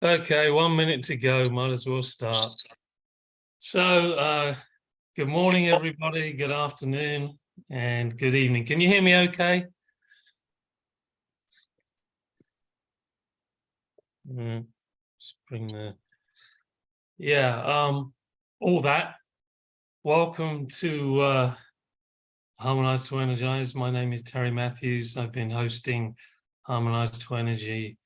Okay, 1 minute to go, might as well start. So, good morning, everybody, good afternoon, and good evening. Can you hear me okay? Just bring the... all that. Welcome to Harmonize2Energize. My name is Terry Matthews. I've been hosting Harmonize2Energize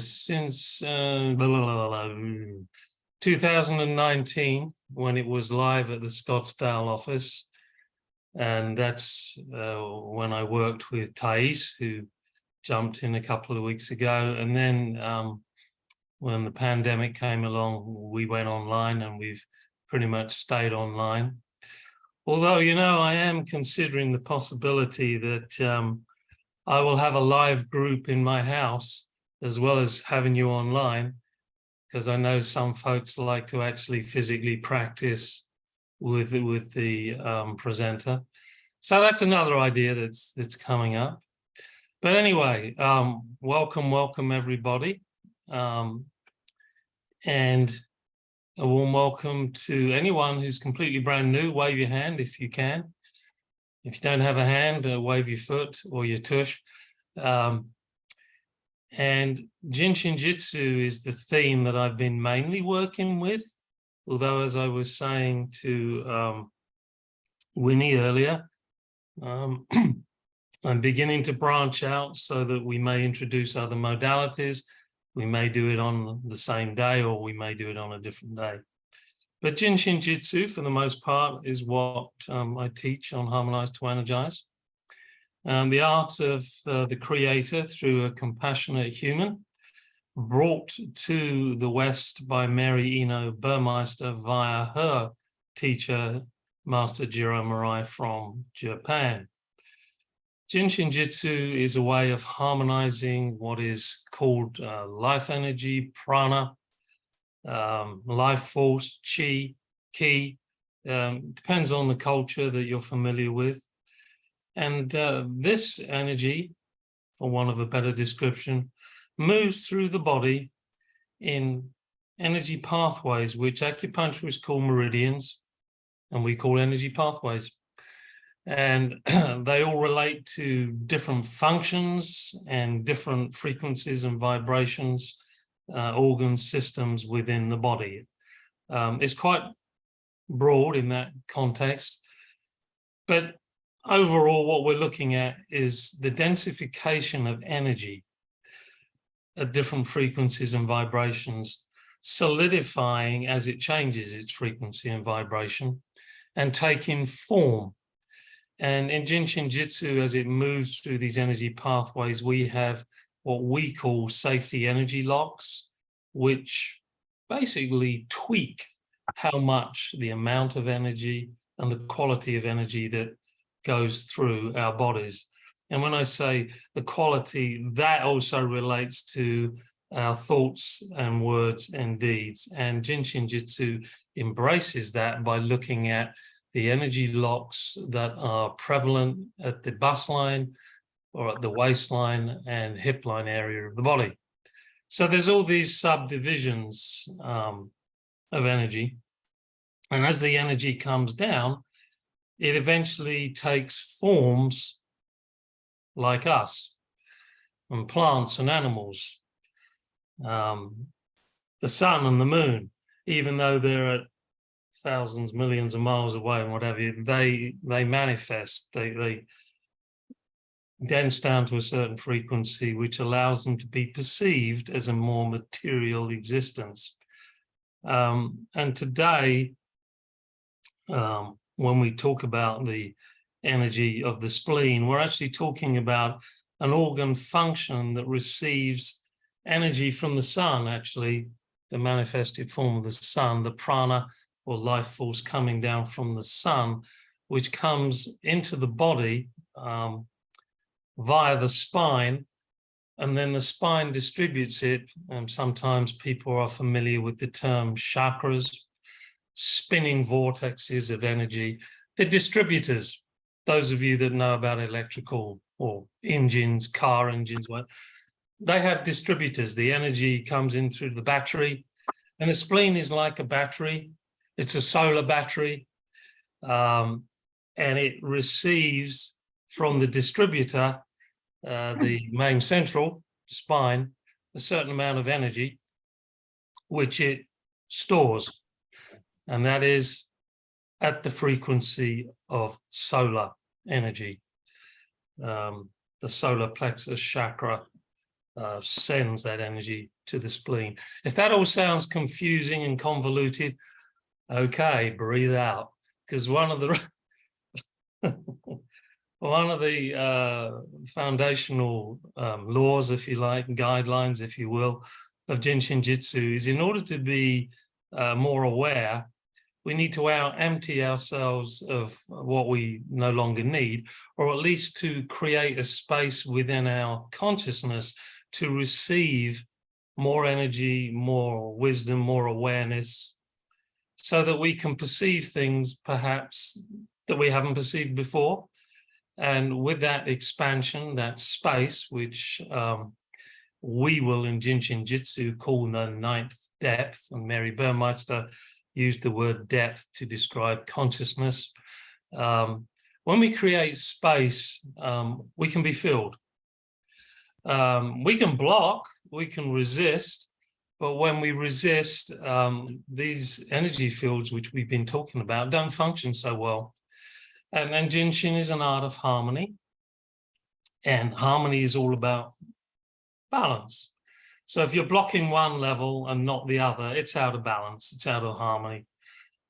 since 2019, when it was live at the Scottsdale office. And that's when I worked with Thais, who jumped in a couple of weeks ago. And then when the pandemic came along, we went online, and we've pretty much stayed online. Although, you know, I am considering the possibility that I will have a live group in my house as well as having you online, because I know some folks like to actually physically practice with the presenter. So that's another idea that's coming up. But anyway, welcome everybody. And a warm welcome to anyone who's completely brand new. Wave your hand if you can. If you don't have a hand, wave your foot or your tush. And JIN SHIN JYUTSU is the theme that I've been mainly working with. Although, as I was saying to Winnie earlier, I'm beginning to branch out so that we may introduce other modalities. We may do it on the same day, or we may do it on a different day. But JIN SHIN JYUTSU, for the most part, is what I teach on Harmonize2Energize. The art of the creator through a compassionate human, brought to the West by Mary Eno Burmeister via her teacher, Master Jiro Murai from Japan. JIN SHIN JYUTSU is a way of harmonizing what is called life energy, prana, life force, chi, ki, depends on the culture that you're familiar with. And this energy, for want of a better description, moves through the body in energy pathways, which acupuncturists call meridians, and we call energy pathways. And they all relate to different functions and different frequencies and vibrations, organ systems within the body. It's quite broad in that context, but overall what we're looking at is the densification of energy at different frequencies and vibrations, solidifying as it changes its frequency and vibration, and taking form. And in JIN SHIN JYUTSU, as it moves through these energy pathways, we have what we call safety energy locks, which basically tweak how much, the amount of energy and the quality of energy that goes through our bodies. And when I say the quality, that also relates to our thoughts and words and deeds. And JIN SHIN JYUTSU embraces that by looking at the energy locks that are prevalent at the bust line or at the waistline and hip line area of the body. So there's all these subdivisions of energy. And as the energy comes down, it eventually takes forms like us, and plants and animals, the sun and the moon, even though they're at thousands, millions of miles away and whatever, they manifest, they dense down to a certain frequency, which allows them to be perceived as a more material existence. And today, when we talk about the energy of the spleen, we're actually talking about an organ function that receives energy from the sun, actually, the manifested form of the sun, the prana or life force coming down from the sun, which comes into the body via the spine, and then the spine distributes it. And sometimes people are familiar with the term chakras, spinning vortexes of energy. The distributors, those of you that know about electrical or engines, car engines, they have distributors. The energy comes in through the battery, and the spleen is like a battery. It's a solar battery, and it receives from the distributor, the main central spine, a certain amount of energy, which it stores, and that is at the frequency of solar energy. The solar plexus chakra sends that energy to the spleen. If that all sounds confusing and convoluted, okay, breathe out, because one of the foundational laws, if you like, guidelines, if you will, of JIN SHIN JYUTSU is, in order to be more aware, we need to empty ourselves of what we no longer need, or at least to create a space within our consciousness to receive more energy, more wisdom, more awareness, so that we can perceive things perhaps that we haven't perceived before. And with that expansion, that space, which we will in JIN SHIN JYUTSU call the ninth depth, and Mary Burmeister used the word depth to describe consciousness. When we create space, we can be filled. We can block, we can resist, but when we resist, these energy fields, which we've been talking about, don't function so well. And JIN SHIN is an art of harmony, and harmony is all about balance. So if you're blocking one level and not the other, it's out of balance, it's out of harmony.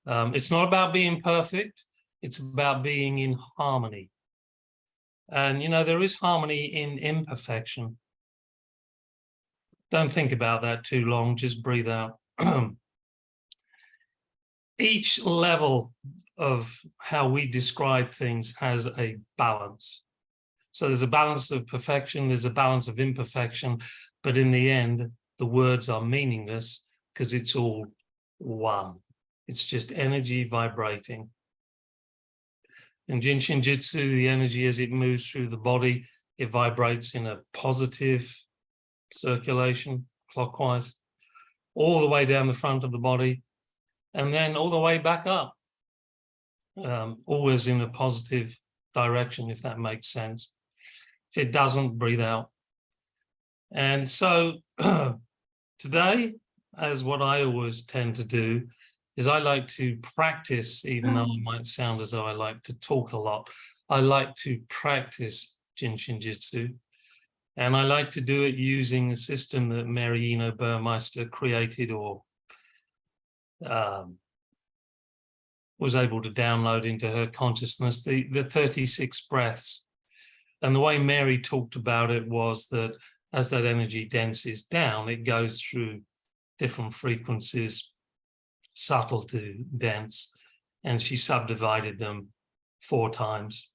It's not about being perfect, it's about being in harmony. And, you know, there is harmony in imperfection. Don't think about that too long, just breathe out. Each level of how we describe things has a balance. So there's a balance of perfection, there's a balance of imperfection, but in the end, the words are meaningless because it's all one. It's just energy vibrating. In JIN SHIN JYUTSU, the energy as it moves through the body, it vibrates in a positive circulation, clockwise, all the way down the front of the body, and then all the way back up, always in a positive direction, if that makes sense. If it doesn't, breathe out. And so today, as what I always tend to do, is I like to practice, even though I might sound as though I like to talk a lot, I like to practice JIN SHIN JYUTSU. And I like to do it using a system that Mary Burmeister created, or was able to download into her consciousness, the 36 breaths. And the way Mary talked about it was that as that energy denses down, it goes through different frequencies, subtle to dense, and she subdivided them 4 times.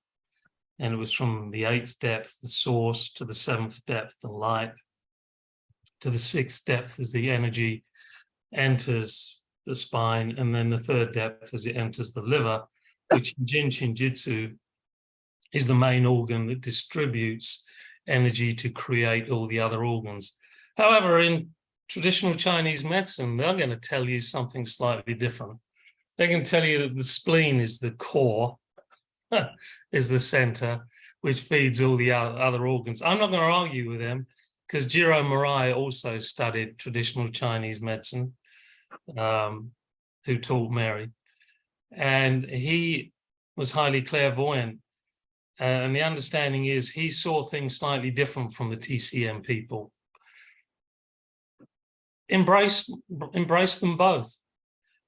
And it was from the 8th depth, the source, to the 7th depth, the light, to the 6th depth as the energy enters the spine, and then the 3rd depth as it enters the liver, which in JIN SHIN JYUTSU is the main organ that distributes energy to create all the other organs. However, in traditional Chinese medicine, they're going to tell you something slightly different. They can tell you that the spleen is the core, is the center, which feeds all the other organs. I'm not going to argue with them, because Jiro Murai also studied traditional Chinese medicine, who taught Mary, and he was highly clairvoyant. And the understanding is he saw things slightly different from the TCM people. Embrace them both,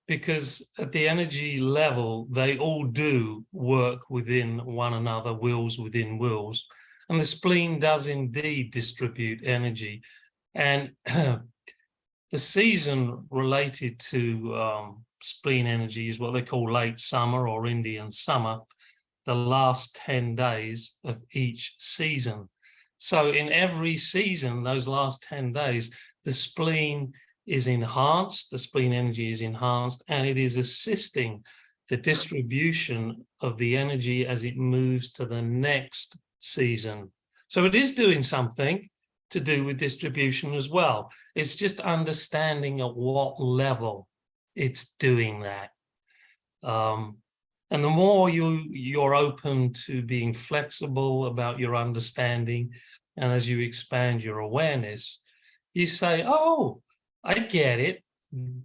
because at the energy level, they all do work within one another, wills within wills. And the spleen does indeed distribute energy. And the season related to spleen energy is what they call late summer or Indian summer, the last 10 days of each season. So in every season, those last 10 days, the spleen is enhanced, the spleen energy is enhanced, and it is assisting the distribution of the energy as it moves to the next season. So it is doing something, to do with distribution as well. It's just understanding at what level it's doing that. And the more you're open to being flexible about your understanding, and as you expand your awareness, you say, oh, I get it.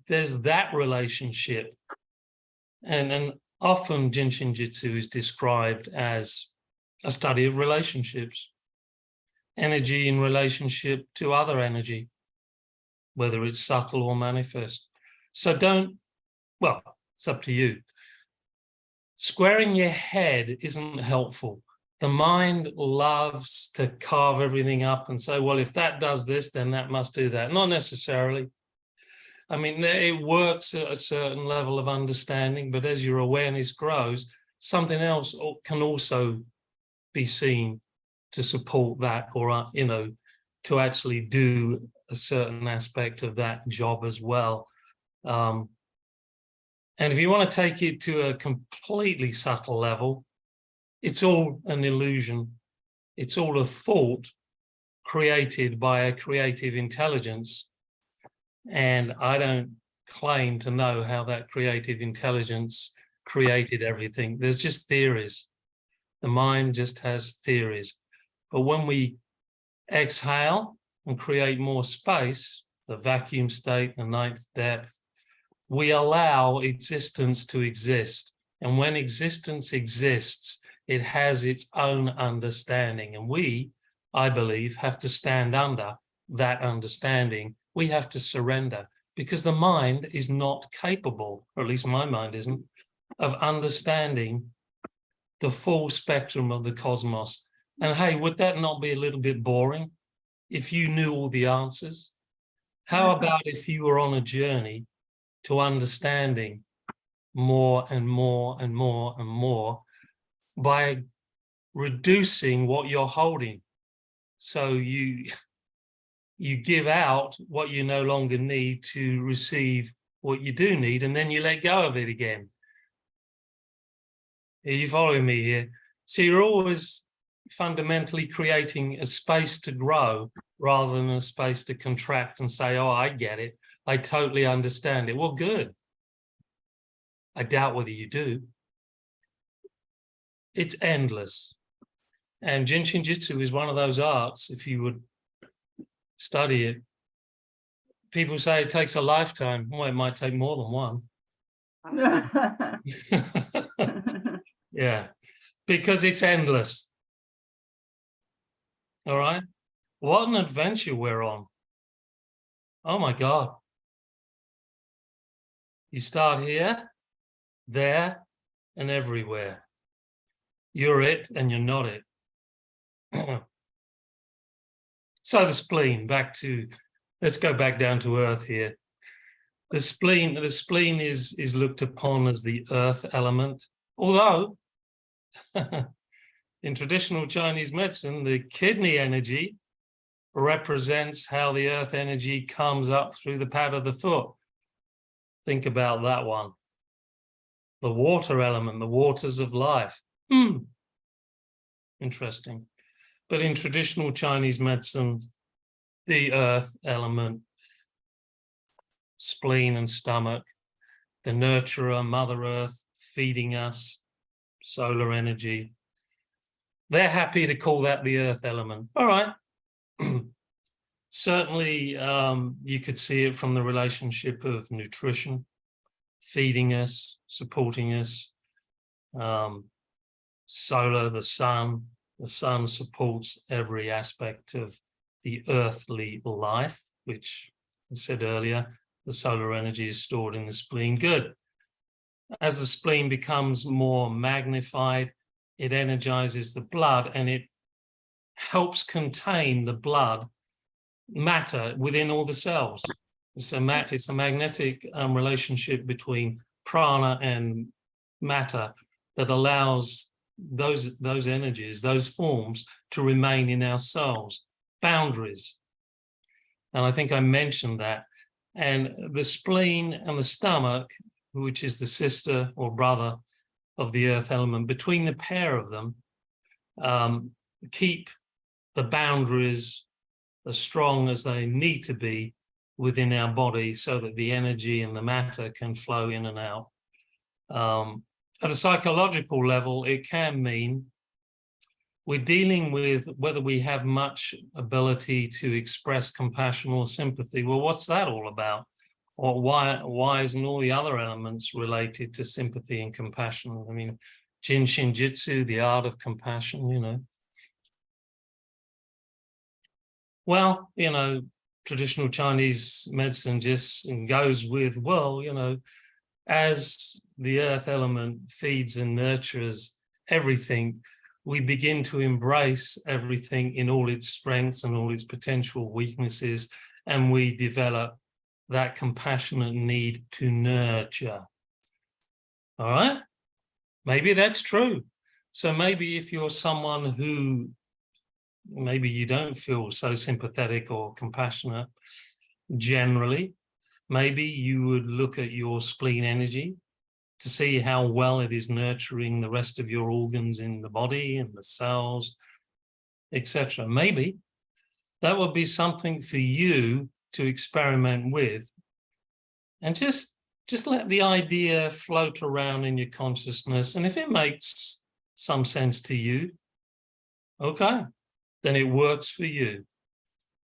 There's that relationship. And often Jin Shin Jyutsu is described as a study of relationships, energy in relationship to other energy, whether it's subtle or manifest. So well, it's up to you. Squaring your head isn't helpful. The mind loves to carve everything up and say, well, if that does this, then that must do that. Not necessarily. I mean, it works at a certain level of understanding, but as your awareness grows, something else can also be seen to support that, or, you know, to actually do a certain aspect of that job as well. And if you want to take it to a completely subtle level, it's all an illusion. It's all a thought created by a creative intelligence. And I don't claim to know how that creative intelligence created everything. There's just theories. The mind just has theories. But when we exhale and create more space, the vacuum state, the ninth depth, we allow existence to exist. And when existence exists, it has its own understanding. And we, I believe, have to stand under that understanding. We have to surrender, because the mind is not capable, or at least my mind isn't, of understanding the full spectrum of the cosmos. And hey, would that not be a little bit boring if you knew all the answers? How about if you were on a journey to understanding more and more and more and more by reducing what you're holding? So you give out what you no longer need to receive what you do need, and then you let go of it again. Are you following me here? So you're always fundamentally creating a space to grow rather than a space to contract and say, oh, I get it. I totally understand it. Well, good. I doubt whether you do. It's endless. And Jin Shin Jyutsu is one of those arts, if you would study it. People say it takes a lifetime. Well, it might take more than one. Yeah, because it's endless. All right. What an adventure we're on. Oh my God. You start here, there, and everywhere. You're it and you're not it. So the spleen, let's go back down to earth here. The spleen is looked upon as the earth element, although in traditional Chinese medicine, the kidney energy represents how the earth energy comes up through the pad of the foot. Think about that one. The water element, the waters of life. Interesting. But in traditional Chinese medicine, the earth element, spleen and stomach, the nurturer, Mother Earth, feeding us, solar energy. They're happy to call that the earth element. All right. Certainly, you could see it from the relationship of nutrition, feeding us, supporting us. Solar, the sun supports every aspect of the earthly life, which I said earlier, the solar energy is stored in the spleen. Good. As the spleen becomes more magnified, it energizes the blood and it helps contain the blood matter within all the cells. It's a magnetic relationship between prana and matter that allows those energies, those forms to remain in our cells. Boundaries. And I think I mentioned that. And the spleen and the stomach, which is the sister or brother of the earth element, between the pair of them, keep the boundaries as strong as they need to be within our body so that the energy and the matter can flow in and out. At a psychological level, it can mean we're dealing with whether we have much ability to express compassion or sympathy. Well, what's that all about? Or why isn't all the other elements related to sympathy and compassion? I mean, JIN SHIN JYUTSU, the art of compassion, you know. Well, you know, traditional Chinese medicine just goes with, well, you know, as the earth element feeds and nurtures everything, we begin to embrace everything in all its strengths and all its potential weaknesses, and we develop that compassionate need to nurture. All right? Maybe that's true. So maybe if you're someone who maybe you don't feel so sympathetic or compassionate generally, maybe you would look at your spleen energy to see how well it is nurturing the rest of your organs in the body and the cells, etc. Maybe that would be something for you to experiment with, and just let the idea float around in your consciousness. And if it makes some sense to you, okay, then it works for you.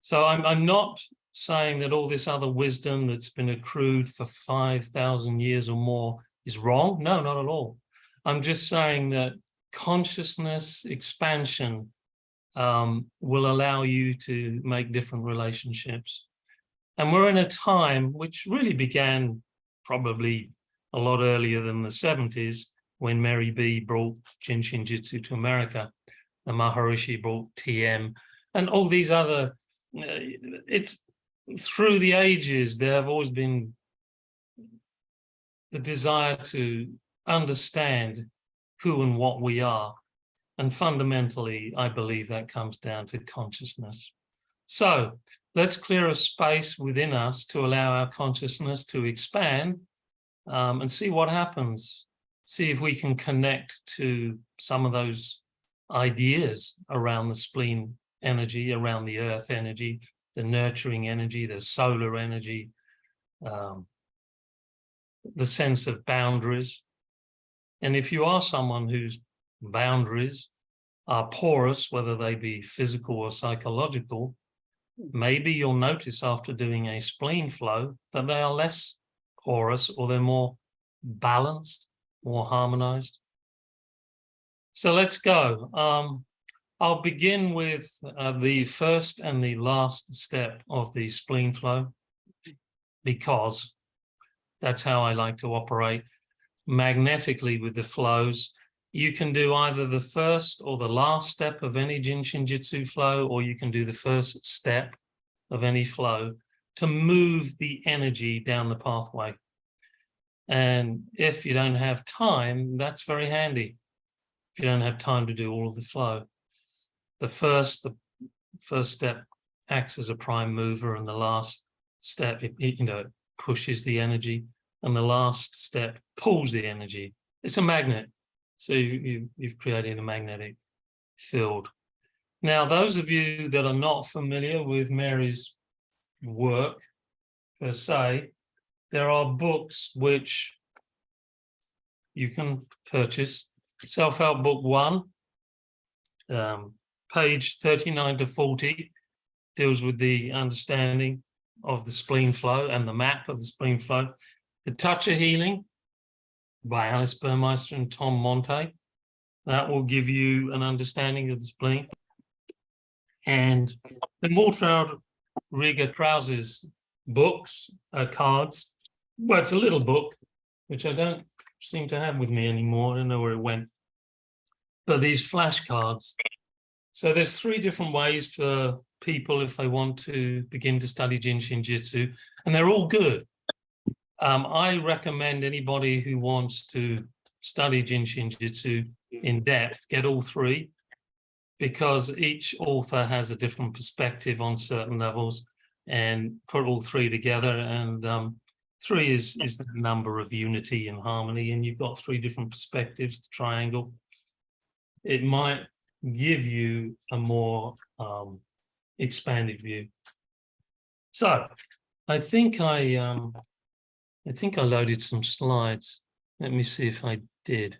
So I'm not saying that all this other wisdom that's been accrued for 5,000 years or more is wrong. No, not at all. I'm just saying that consciousness expansion will allow you to make different relationships. And we're in a time which really began probably a lot earlier than the 70s, when Mary B brought JIN SHIN JYUTSU to America, and Maharishi brought TM, and all these other, it's through the ages, there have always been the desire to understand who and what we are. And fundamentally, I believe that comes down to consciousness. So let's clear a space within us to allow our consciousness to expand, and see what happens. See if we can connect to some of those ideas around the spleen energy, around the earth energy, the nurturing energy, the solar energy, the sense of boundaries. And if you are someone whose boundaries are porous, whether they be physical or psychological, maybe you'll notice after doing a spleen flow that they are less porous, or they're more balanced, more harmonized. So let's go. I'll begin with the first and the last step of the spleen flow, because that's how I like to operate magnetically with the flows. You can do either the first or the last step of any JIN SHIN JYUTSU flow, or you can do the first step of any flow to move the energy down the pathway. And if you don't have time, that's very handy. If you don't have time to do all of the flow, the first step acts as a prime mover, and the last step, it pushes the energy, and the last step pulls the energy. It's a magnet. So you've created a magnetic field. Now, those of you that are not familiar with Mary's work per se, there are books which you can purchase. Self-Help Book 1, page 39 to 40, deals with the understanding of the spleen flow and the map of the spleen flow. The Touch of Healing by Alice Burmeister and Tom Monte, that will give you an understanding of the spleen. And the Mortraud Rieger Krause's books, cards, well, it's a little book, which I don't seem to have with me anymore. I don't know where it went. But these flashcards. So there's 3 different ways for people if they want to begin to study JIN SHIN JYUTSU, and they're all good. I recommend anybody who wants to study JIN SHIN JYUTSU in depth, get all 3, because each author has a different perspective on certain levels, and put all 3 together, and 3 is the number of unity and harmony, and you've got 3 different perspectives, the triangle. It might give you a more expanded view. So I think I loaded some slides. Let me see if I did.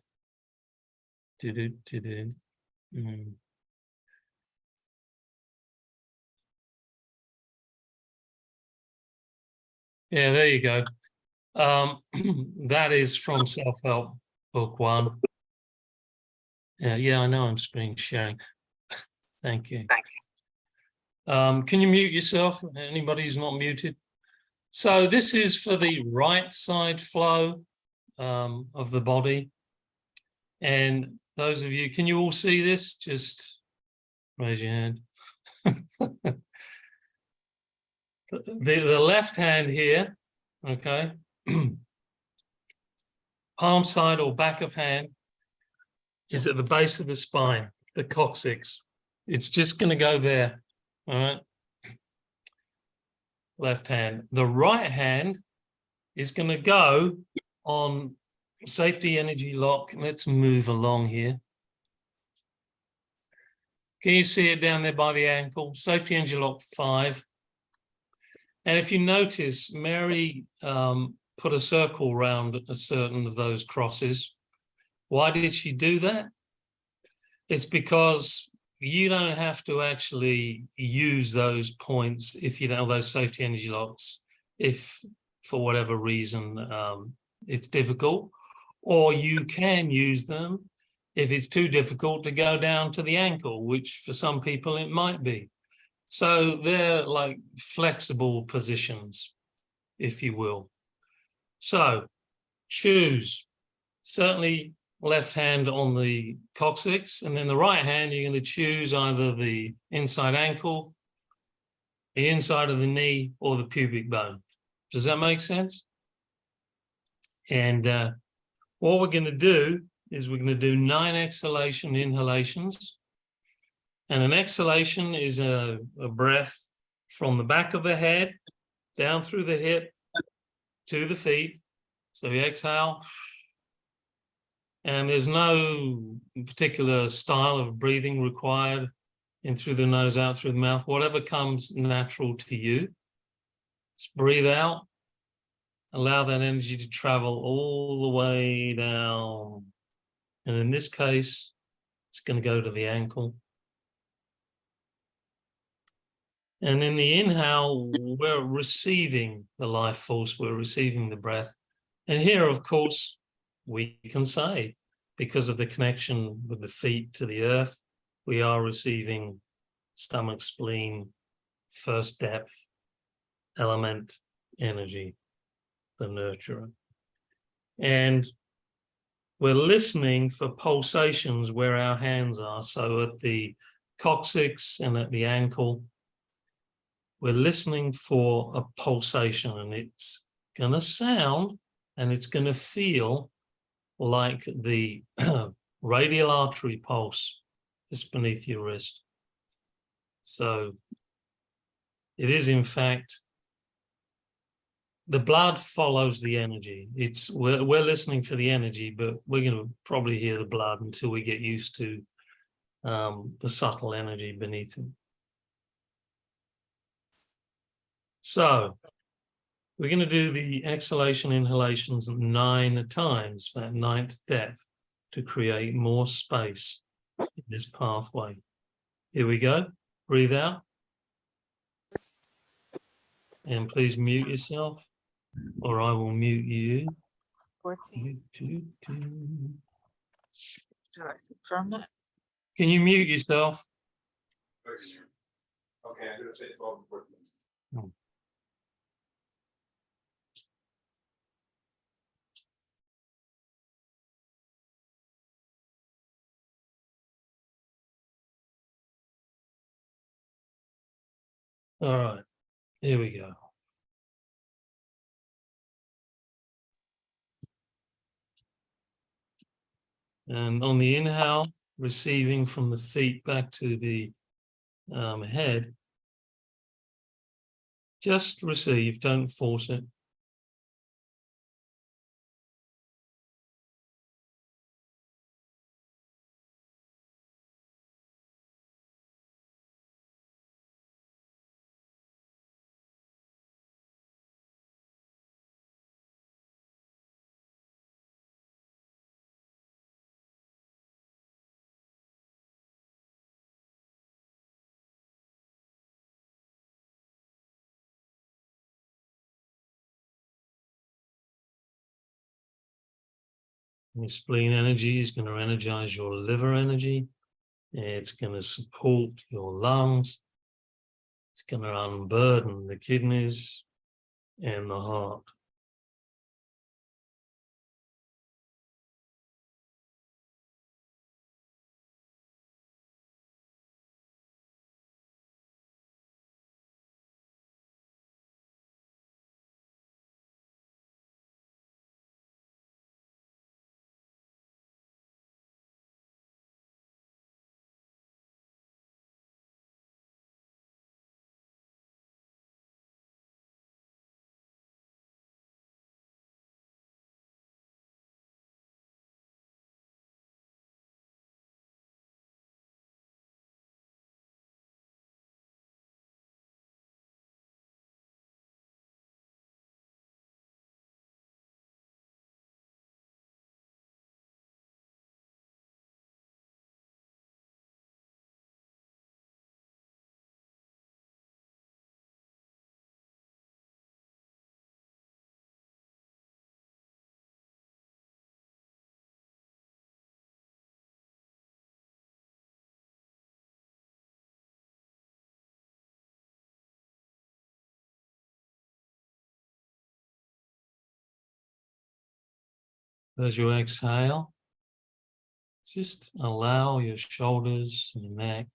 Yeah, there you go. That is from Self-Help Book 1. Yeah, I know I'm screen sharing. Thank you. Can you mute yourself? Anybody who's not muted? So this is for the right side flow of the body. And those of you, can you all see this? Just raise your hand. The left hand here, okay, palm side or back of hand is at the base of the spine, the coccyx. It's just going to go there, all right? Left hand. The right hand is going to go on safety energy lock. Let's move along here. Can you see it down there by the ankle? Safety energy lock 5. And if you notice, Mary put a circle around a certain of those crosses. Why did she do that? It's because you don't have to actually use those points if you don't have those safety energy locks, if for whatever reason it's difficult, or you can use them if it's too difficult to go down to the ankle, which for some people it might be. So they're like flexible positions, if you will. So choose, certainly left hand on the coccyx, and then the right hand, you're going to choose either the inside ankle, the inside of the knee, or the pubic bone. Does that make sense? And what we're going to do is we're going to do 9 exhalation inhalations. And an exhalation is a breath from the back of the head, down through the hip, to the feet. So you exhale. And there's no particular style of breathing required, in through the nose, out through the mouth, whatever comes natural to you. Just breathe out. Allow that energy to travel all the way down. And in this case, it's going to go to the ankle. And in the inhale, we're receiving the life force, we're receiving the breath. And here, of course, we can say, because of the connection with the feet to the earth, we are receiving stomach, spleen, first depth, element, energy, the nurturer. And we're listening for pulsations where our hands are. So at the coccyx and at the ankle, we're listening for a pulsation, and it's going to sound and it's going to feel like the radial artery pulse just beneath your wrist. So it is, in fact, the blood follows the energy. We're listening for the energy, but we're going to probably hear the blood until we get used to the subtle energy beneath it. So we're going to do the exhalation inhalations 9 times for that 9th depth to create more space in this pathway. Here we go. Breathe out. And please mute yourself, or I will mute you. 14. Do I confirm that? Can you mute yourself? Okay, I'm going to say 12 and 14. All right, here we go. And on the inhale, receiving from the feet back to the head, just receive, don't force it. Your spleen energy is going to energize your liver energy. It's going to support your lungs. It's going to unburden the kidneys and the heart. As you exhale, just allow your shoulders and neck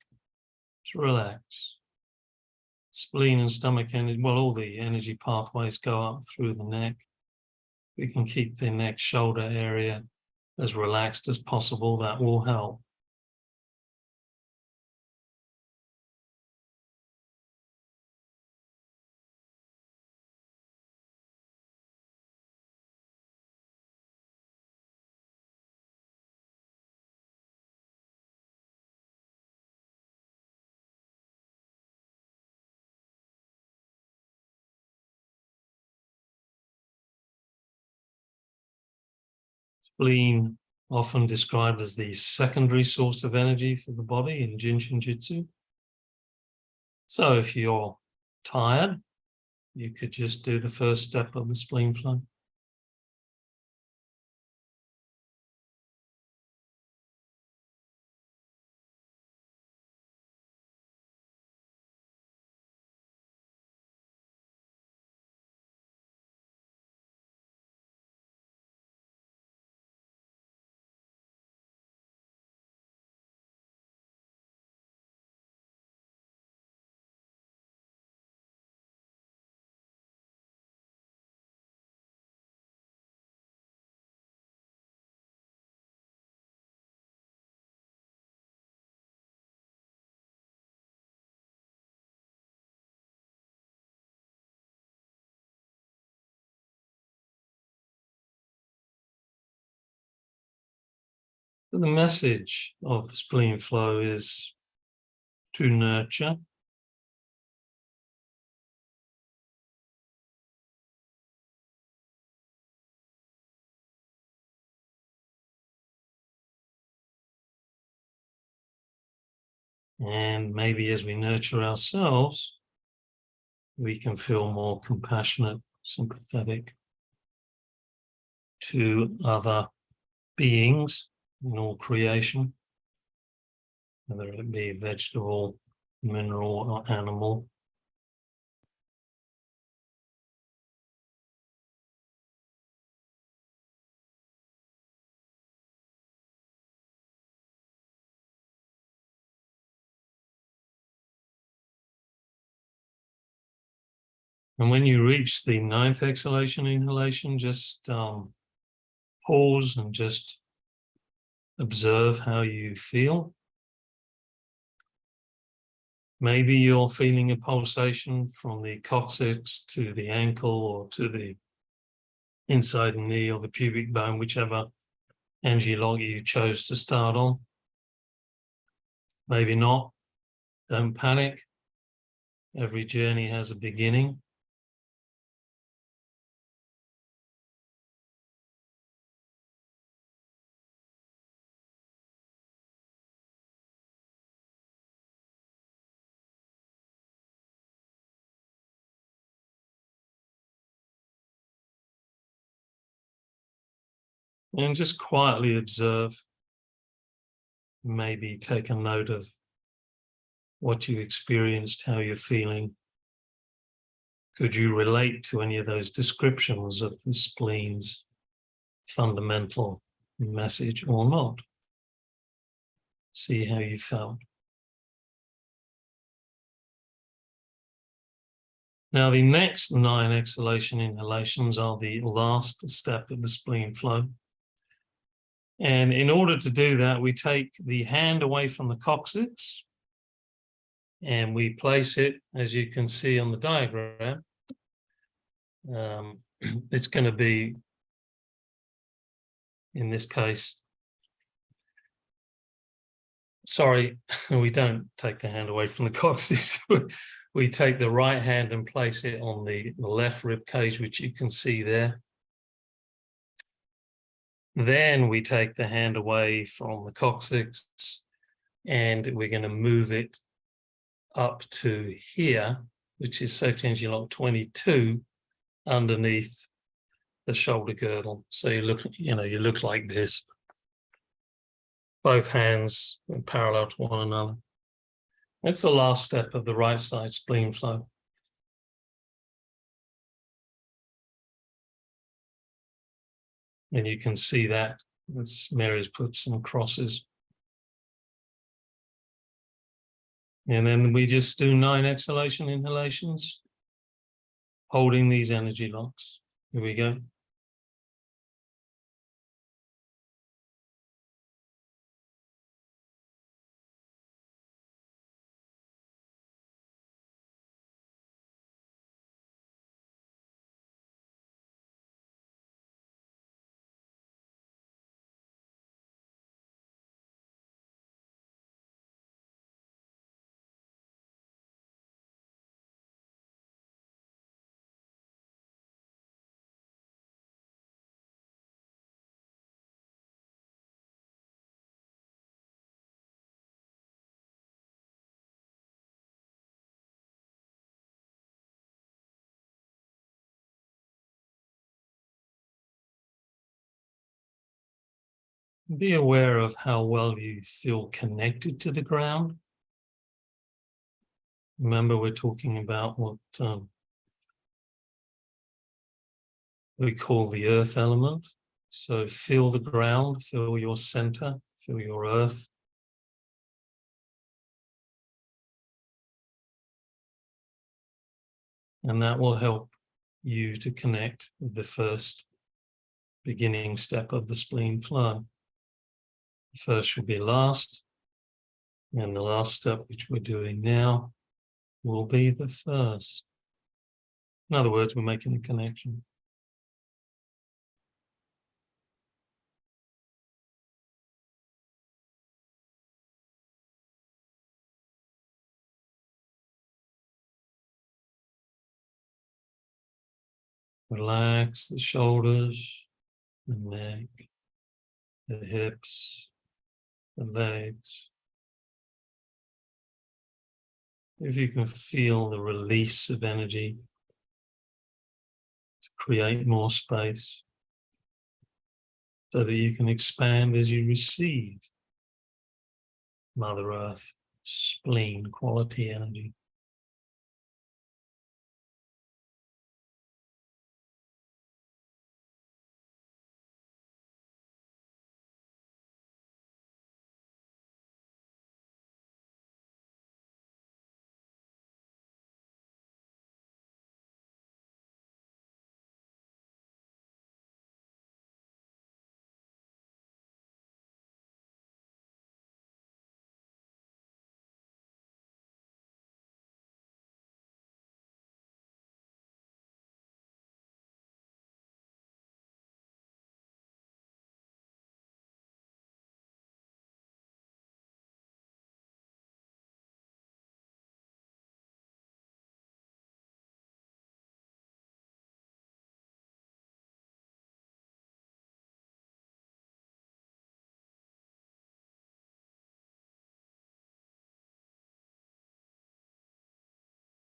to relax. Spleen and stomach energy, well, all the energy pathways go up through the neck. We can keep the neck shoulder area as relaxed as possible. That will help. Spleen, often described as the secondary source of energy for the body in JIN SHIN JYUTSU. So if you're tired, you could just do the first step of the spleen flow. But the message of the spleen flow is to nurture, and maybe as we nurture ourselves, we can feel more compassionate, sympathetic to other beings in all creation, whether it be vegetable, mineral, or animal. And when you reach the 9th exhalation, inhalation, just pause and just observe how you feel. Maybe you're feeling a pulsation from the coccyx to the ankle or to the inside knee or the pubic bone, whichever energy log you chose to start on. Maybe not. Don't panic. Every journey has a beginning. And just quietly observe. Maybe take a note of what you experienced, how you're feeling. Could you relate to any of those descriptions of the spleen's fundamental message or not? See how you felt. Now, the next 9 exhalation inhalations are the last step of the spleen flow. And in order to do that, we take the hand away from the coccyx and we place it, as you can see on the diagram. It's going to be, in this case, sorry, we don't take the hand away from the coccyx. We take the right hand and place it on the left rib cage, which you can see there. Then we take the hand away from the coccyx and we're going to move it up to here, which is safety energy lock 22, underneath the shoulder girdle. So you look like this. Both hands are parallel to one another. That's the last step of the right side spleen flow. And you can see that as Mary's put some crosses. And then we just do 9 exhalation inhalations, holding these energy locks. Here we go. Be aware of how well you feel connected to the ground. Remember, we're talking about what we call the earth element. So feel the ground, feel your center, feel your earth. And that will help you to connect with the first beginning step of the spleen flow. The first should be last, and the last step, which we're doing now, will be the first. In other words, we're making a connection. Relax the shoulders, the neck, the hips, the legs. If you can feel the release of energy to create more space so that you can expand as you receive Mother Earth, spleen, quality energy.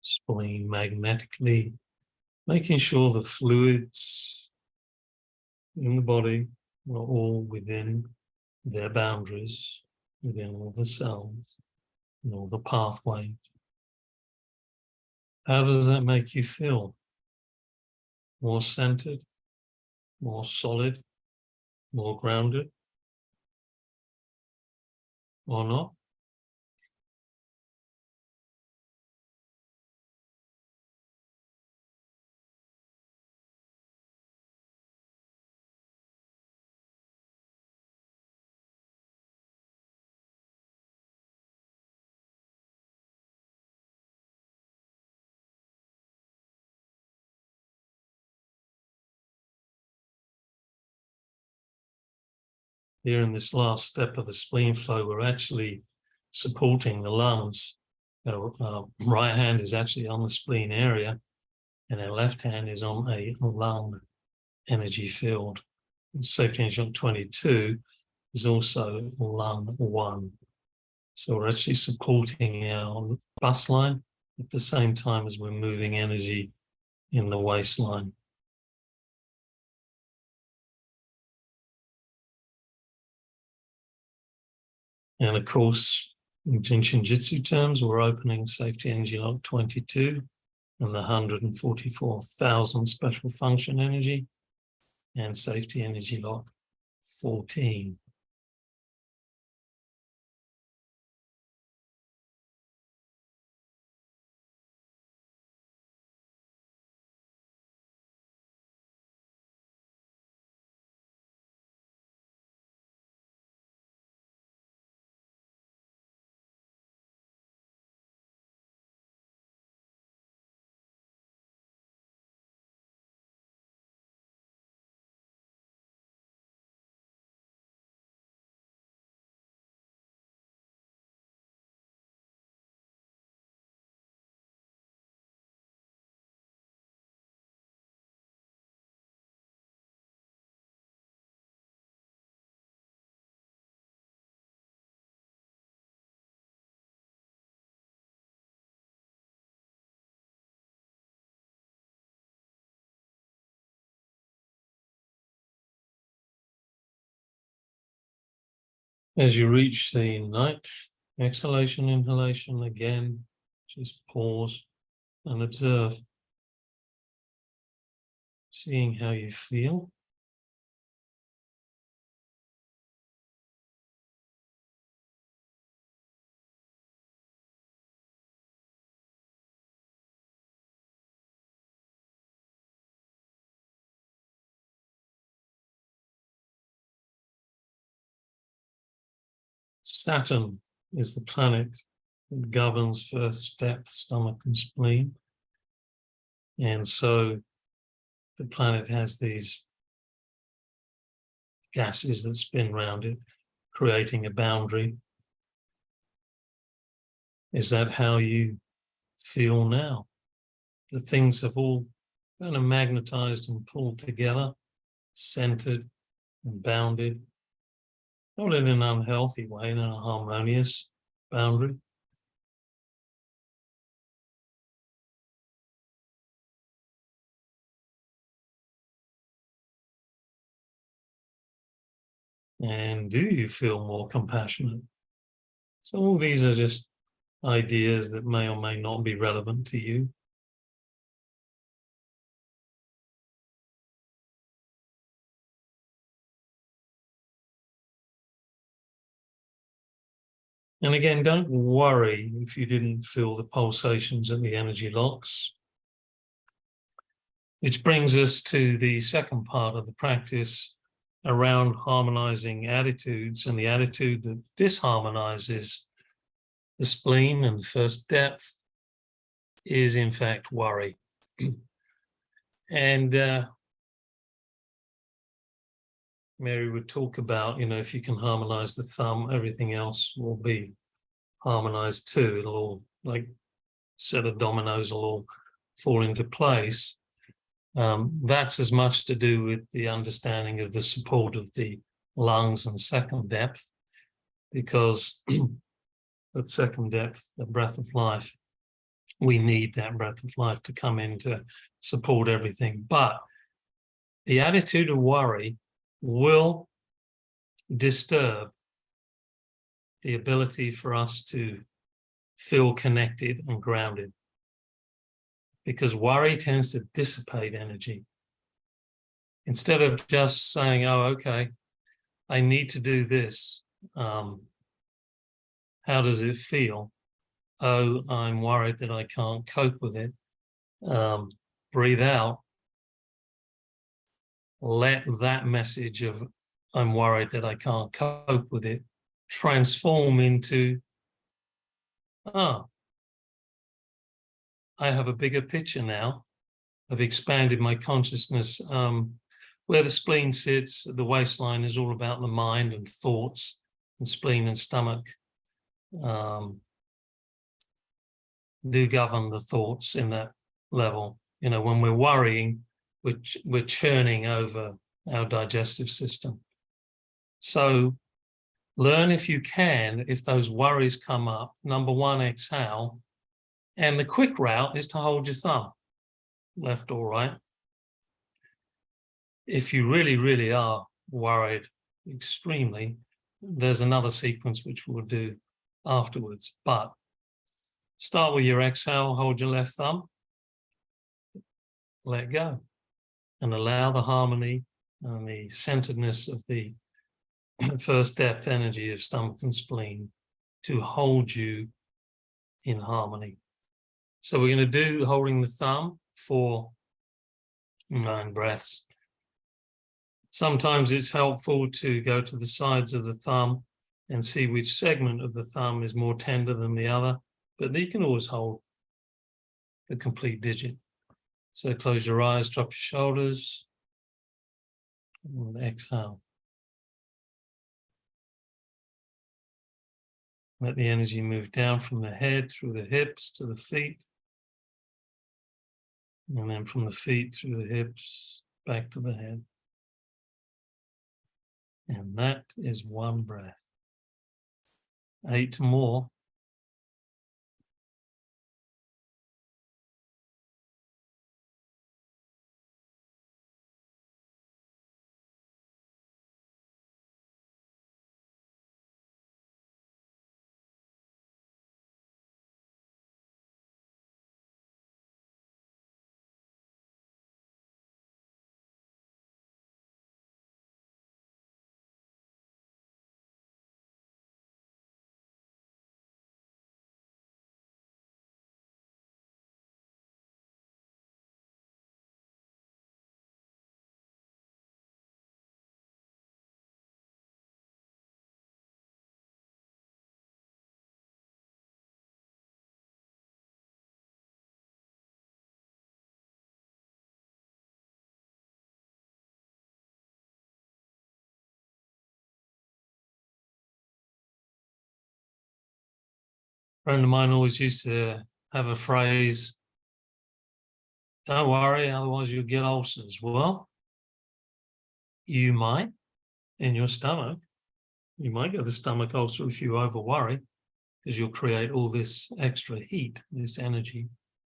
Spleen magnetically, making sure the fluids in the body are all within their boundaries, within all the cells and all the pathways. How does that make you feel? More centered, more solid, more grounded, or not? Here in this last step of the spleen flow, we're actually supporting the lungs. Our right hand is actually on the spleen area, and our left hand is on a lung energy field. Safety Energy Lock 22 is also lung 1. So we're actually supporting our bus line at the same time as we're moving energy in the waistline. And of course, in JIN SHIN JYUTSU terms, we're opening Safety Energy Lock 22 and the 144,000 special function energy and Safety Energy Lock 14. As you reach the ninth exhalation, inhalation, again, just pause and observe, seeing how you feel. Saturn is the planet that governs first depth, stomach, and spleen. And so the planet has these gases that spin around it, creating a boundary. Is that how you feel now? The things have all kind of magnetized and pulled together, centered and bounded, not in an unhealthy way, in a harmonious boundary. And do you feel more compassionate? So all these are just ideas that may or may not be relevant to you. And again, don't worry if you didn't feel the pulsations at the energy locks. Which brings us to the second part of the practice around harmonizing attitudes, and the attitude that disharmonizes the spleen and the first depth is in fact worry. And Mary would talk about, if you can harmonize the thumb, everything else will be harmonized too. It'll all, like a set of dominoes, will all fall into place. That's as much to do with the understanding of the support of the lungs and second depth, because at second depth, the breath of life, we need that breath of life to come in to support everything. But the attitude of worry will disturb the ability for us to feel connected and grounded. Because worry tends to dissipate energy. Instead of just saying, oh, okay, I need to do this. How does it feel? Oh, I'm worried that I can't cope with it. Breathe out. Let that message of I'm worried that I can't cope with it transform into, oh, I have a bigger picture now. I've expanded my consciousness. Where the spleen sits, the waistline is all about the mind and thoughts, and spleen and stomach do govern the thoughts in that level. You know, when we're worrying, we're churning over our digestive system. So learn, if you can, if those worries come up, number one, exhale. And the quick route is to hold your thumb, left or right. If you really, really are worried extremely, there's another sequence which we'll do afterwards. But start with your exhale, hold your left thumb, let go, and allow the harmony and the centeredness of the first depth energy of stomach and spleen to hold you in harmony. So we're going to do holding the thumb for 9 breaths. Sometimes it's helpful to go to the sides of the thumb and see which segment of the thumb is more tender than the other, but you can always hold the complete digit. So close your eyes, drop your shoulders, and exhale. Let the energy move down from the head, through the hips to the feet, and then from the feet through the hips, back to the head. And that is 1 breath. 8 more. A friend of mine always used to have a phrase, don't worry, otherwise you'll get ulcers. Well, you might in your stomach. You might get a stomach ulcer if you over worry, because you'll create all this extra heat, this energy,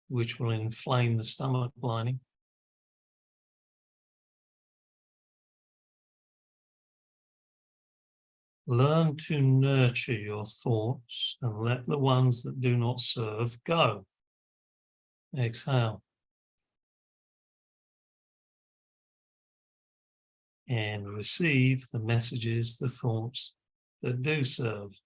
which will inflame the stomach lining. Learn to nurture your thoughts and let the ones that do not serve go. Exhale. And receive the messages, the thoughts that do serve.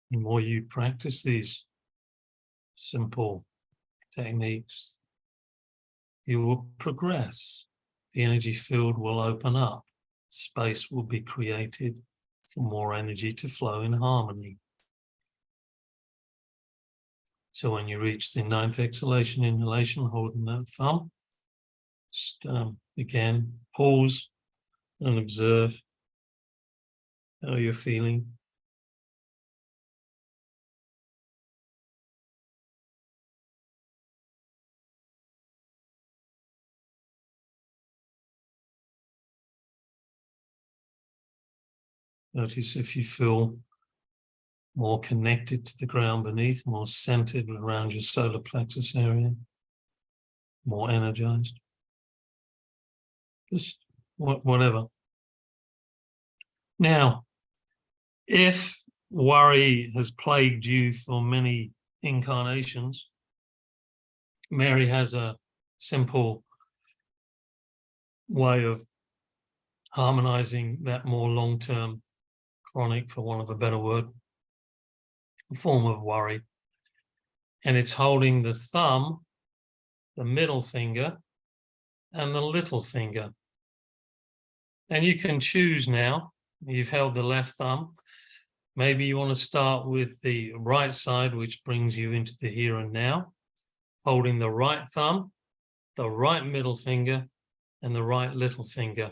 The more you practice these simple techniques, you will progress. The energy field will open up. Space will be created for more energy to flow in harmony. So when you reach the 9th exhalation, inhalation, holding that thumb, just again, pause and observe how you're feeling. Notice if you feel more connected to the ground beneath, more centered around your solar plexus area, more energized. Just whatever. Now, if worry has plagued you for many incarnations, Mary has a simple way of harmonizing that more long-term, chronic, for want of a better word, form of worry. And it's holding the thumb, the middle finger, and the little finger. And you can choose now. You've held the left thumb. Maybe you want to start with the right side, which brings you into the here and now, holding the right thumb, the right middle finger, and the right little finger.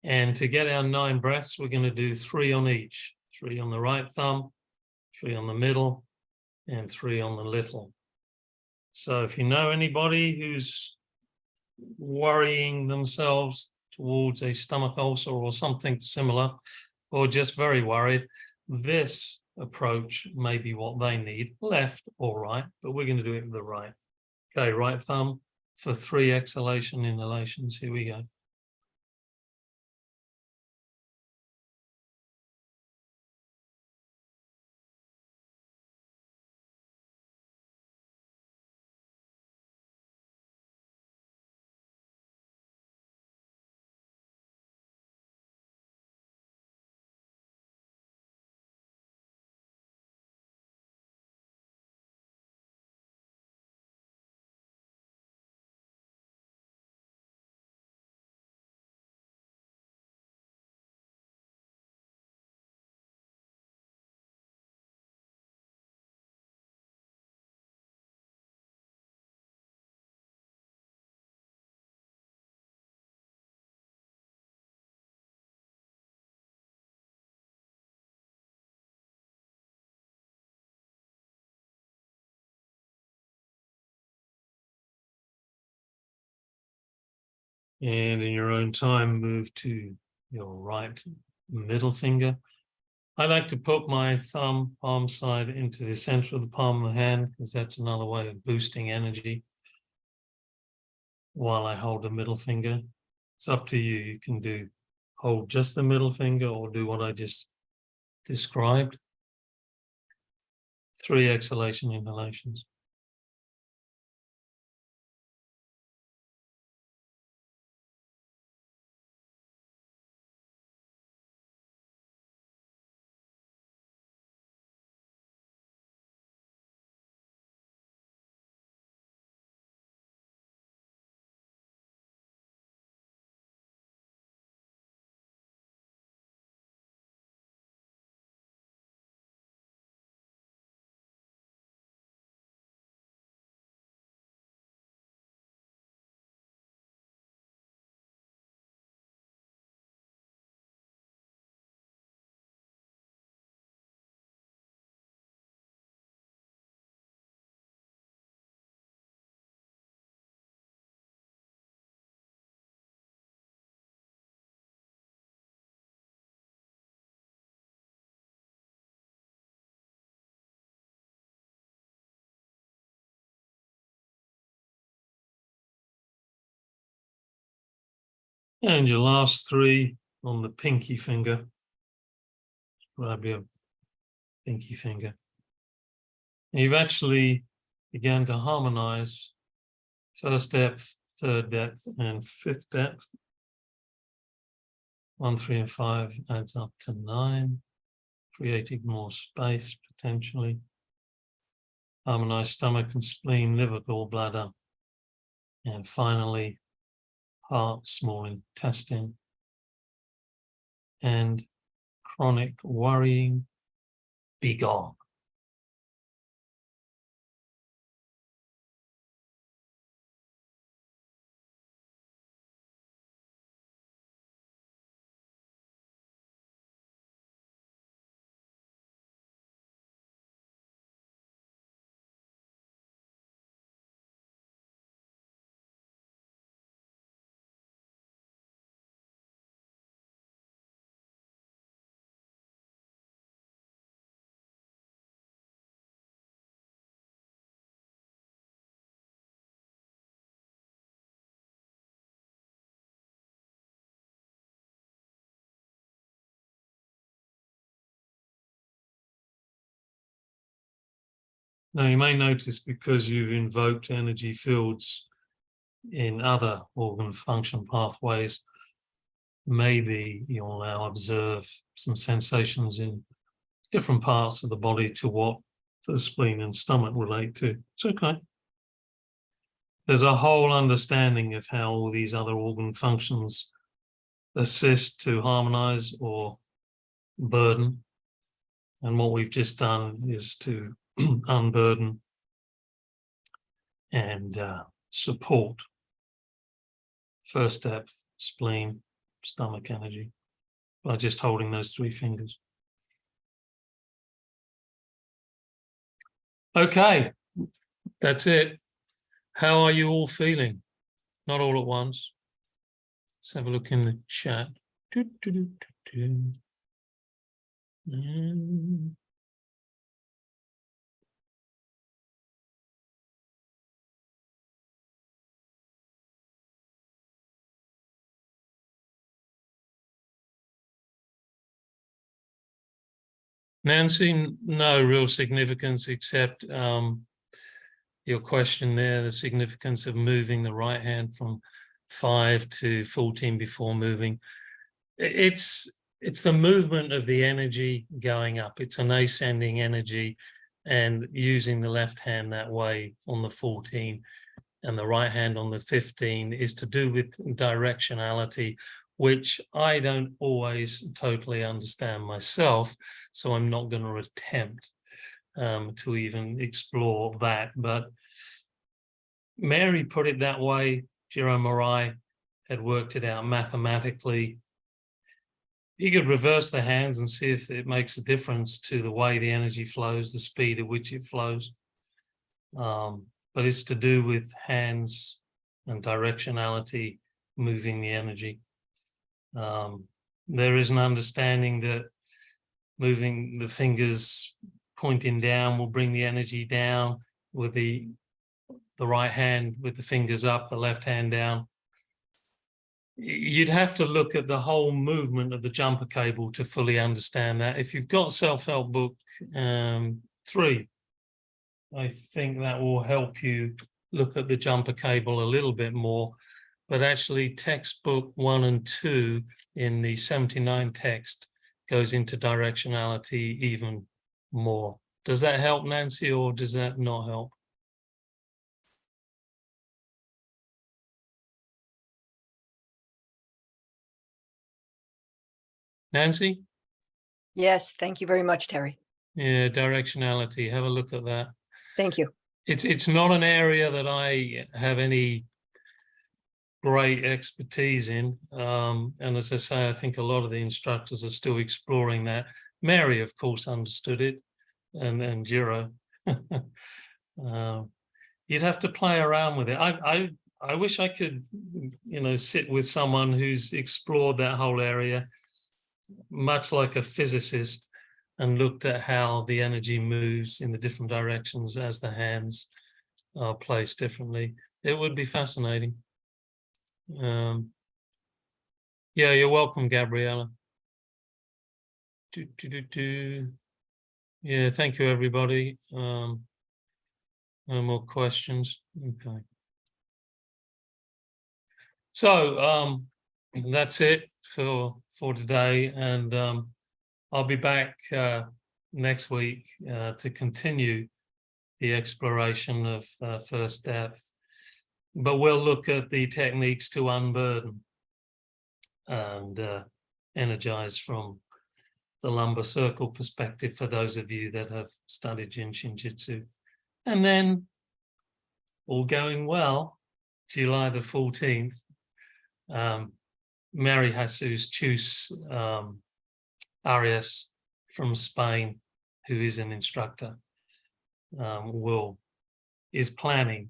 And to get our 9 breaths, we're going to do 3 on each. 3 on the right thumb, 3 on the middle, and 3 on the little. So if you know anybody who's worrying themselves towards a stomach ulcer or something similar, or just very worried, this approach may be what they need, left or right, but we're going to do it with the right. Okay, right thumb for 3 exhalation inhalations. Here we go. And in your own time, move to your right middle finger. I like to put my thumb palm side into the center of the palm of the hand, because that's another way of boosting energy while I hold the middle finger. It's up to you. You can hold just the middle finger or do what I just described. 3 exhalation inhalations. And your last 3 on the pinky finger. Grab your pinky finger. And you've actually began to harmonize 1st depth, 3rd depth, and 5th depth. 1, 3, and 5 adds up to 9. creating more space potentially. Harmonize stomach and spleen, liver, gallbladder. And finally, heart, small intestine. And chronic worrying, be gone. Now, you may notice because you've invoked energy fields in other organ function pathways, maybe you'll now observe some sensations in different parts of the body to what the spleen and stomach relate to. It's okay. There's a whole understanding of how all these other organ functions assist to harmonize or burden. And what we've just done is to unburden and support. First step, spleen, stomach energy, by just holding those three fingers. Okay, that's it. How are you all feeling? Not all at once. Let's have a look in the chat. Nancy, no real significance except your question there, the significance of moving the right hand from 5 to 14 before moving. It's the movement of the energy going up. It's an ascending energy, and using the left hand that way on the 14 and the right hand on the 15 is to do with directionality, which I don't always totally understand myself, so I'm not going to attempt to even explore that. But Mary put it that way. Jerome Morai had worked it out mathematically. You could reverse the hands and see if it makes a difference to the way the energy flows, the speed at which it flows. But it's to do with hands and directionality moving the energy. There is an understanding that moving the fingers pointing down will bring the energy down, with the right hand with the fingers up, the left hand down. You'd have to look at the whole movement of the jumper cable to fully understand that. If you've got self-help book 3, I think that will help you look at the jumper cable a little bit more. But actually textbook 1 and 2 in the 79 text goes into directionality even more. Does that help, Nancy, or does that not help? Nancy? Yes, thank you very much, Terry. Yeah, directionality. Have a look at that. Thank you. It's not an area that I have any great expertise in. And as I say, I think a lot of the instructors are still exploring that. Mary, of course, understood it, and Jiro. You'd have to play around with it. I wish I could, sit with someone who's explored that whole area, much like a physicist, and looked at how the energy moves in the different directions as the hands are placed differently. It would be fascinating. Yeah, you're welcome, Gabriella. Yeah, thank you, everybody. No more questions. Okay. So that's it for today, and I'll be back next week to continue the exploration of first depth, but we'll look at the techniques to unburden and energize from the lumbar circle perspective for those of you that have studied Jin Shin Jyutsu. And then, all going well, July the 14th, Mary Jesus Chus Arias from Spain, who is an instructor, is planning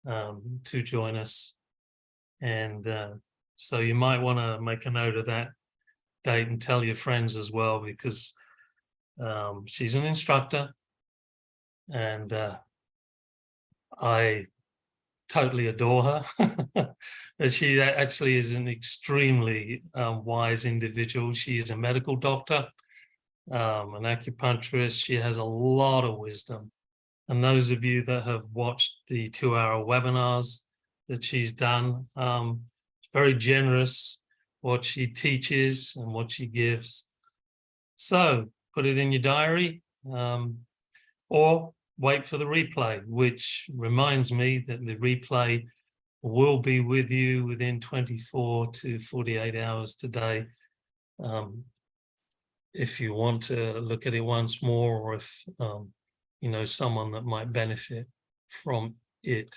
to join us. And so you might want to make a note of that date and tell your friends as well, because she's an instructor and I totally adore her. She actually is an extremely wise individual. She is a medical doctor, an acupuncturist. She has a lot of wisdom. And those of you that have watched the 2-hour webinars that she's done, very generous what she teaches and what she gives. So put it in your diary, or wait for the replay, which reminds me that the replay will be with you within 24 to 48 hours today. If you want to look at it once more, or if you know someone that might benefit from it.